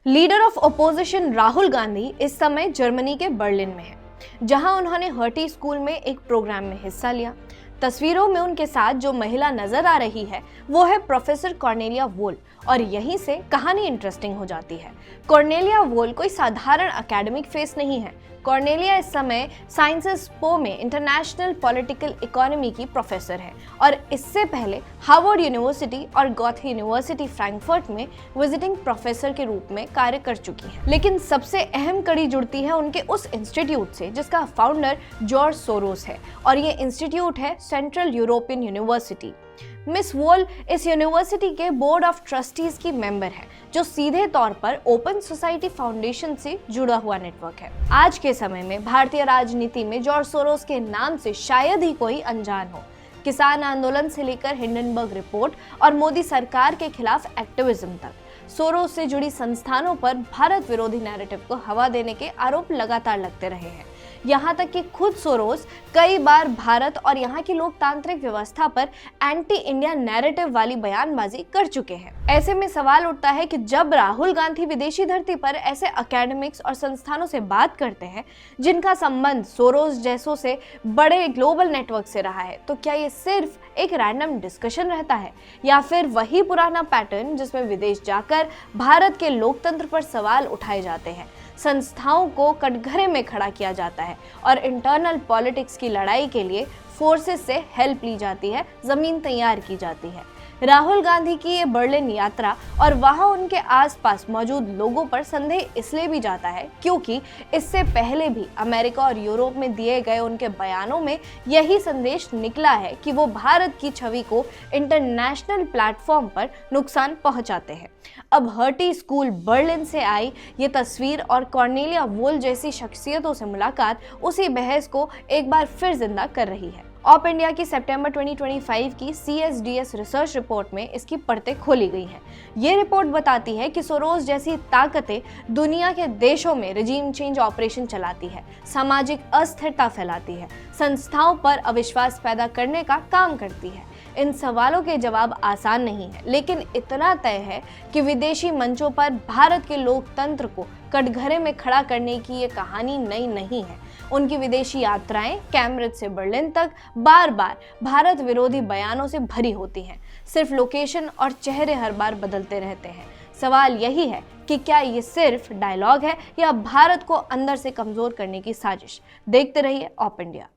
Leader of opposition Rahul Gandhi इस समय Germany के बर्लिन में है, जहां उन्होंने हर्टी स्कूल में एक प्रोग्राम में हिस्सा लिया। तस्वीरों में उनके साथ जो महिला नजर आ रही है वो है प्रोफेसर कॉर्नेलिया वोल, और यहीं से कहानी इंटरेस्टिंग हो जाती है। कॉर्नेलिया वोल कोई साधारण एकेडमिक फेस नहीं है। कॉर्नेलिया इस समय साइंसेस पो में इंटरनेशनल पॉलिटिकल इकोनॉमी की प्रोफेसर है और इससे पहले हार्वर्ड यूनिवर्सिटी और गॉथे यूनिवर्सिटी फ्रैंकफर्ट में विजिटिंग प्रोफेसर के रूप में कार्य कर चुकी हैं। लेकिन सबसे अहम कड़ी जुड़ती है उनके उस इंस्टीट्यूट से जिसका फाउंडर जॉर्ज सोरोस है, और ये इंस्टीट्यूट है सेंट्रल यूरोपियन यूनिवर्सिटी। मिस वोल इस यूनिवर्सिटी के बोर्ड ऑफ ट्रस्टीज की मेंबर है, जो सीधे तौर पर ओपन सोसाइटी फाउंडेशन से जुड़ा हुआ नेटवर्क है। आज के समय में भारतीय राजनीति में जॉर्ज सोरोस के नाम से शायद ही कोई अनजान हो। किसान आंदोलन से लेकर हिंडनबर्ग रिपोर्ट और मोदी सरकार के खिलाफ एक्टिविज्म तक, सोरोस से जुड़ी संस्थानों पर भारत विरोधी नैरेटिव को हवा देने के आरोप लगातार लगते रहे हैं। यहाँ तक कि खुद सोरोस कई बार भारत और यहाँ की लोकतांत्रिक व्यवस्था पर एंटी इंडिया नैरेटिव वाली बयानबाजी कर चुके हैं। ऐसे में सवाल उठता है कि जब राहुल गांधी विदेशी धरती पर ऐसे एकेडमिक्स और संस्थानों से बात करते हैं जिनका संबंध सोरोस जैसों से बड़े ग्लोबल नेटवर्क से रहा है, तो क्या ये सिर्फ एक रैंडम डिस्कशन रहता है या फिर वही पुराना पैटर्न जिसमें विदेश जाकर भारत के लोकतंत्र पर सवाल उठाए जाते हैं, संस्थाओं को कटघरे में खड़ा किया जाता है और इंटरनल पॉलिटिक्स की लड़ाई के लिए फोर्सेस से हेल्प ली जाती है, जमीन तैयार की जाती है। राहुल गांधी की ये बर्लिन यात्रा और वहां उनके आसपास मौजूद लोगों पर संदेह इसलिए भी जाता है क्योंकि इससे पहले भी अमेरिका और यूरोप में दिए गए उनके बयानों में यही संदेश निकला है कि वो भारत की छवि को इंटरनेशनल प्लेटफॉर्म पर नुकसान पहुंचाते हैं। अब हर्टी स्कूल बर्लिन से आई ये तस्वीर और कॉर्नेलिया वोल जैसी शख्सियतों से मुलाकात उसी बहस को एक बार फिर जिंदा कर रही है। ऑप इंडिया की सितंबर 2025 की CSDS रिसर्च रिपोर्ट में इसकी परतें खोली गई हैं। ये रिपोर्ट बताती है कि सोरोस जैसी ताकतें दुनिया के देशों में रिजीम चेंज ऑपरेशन चलाती है, सामाजिक अस्थिरता फैलाती है, संस्थाओं पर अविश्वास पैदा करने का काम करती है। इन सवालों के जवाब आसान नहीं है, लेकिन इतना तय है कि विदेशी मंचों पर भारत के लोकतंत्र को कटघरे में खड़ा करने की ये कहानी नई नहीं है। उनकी विदेशी यात्राएं कैम्ब्रिज से बर्लिन तक बार बार भारत विरोधी बयानों से भरी होती हैं। सिर्फ लोकेशन और चेहरे हर बार बदलते रहते हैं। सवाल यही है कि क्या ये सिर्फ डायलॉग है या भारत को अंदर से कमजोर करने की साजिश। देखते रहिए ऑप इंडिया।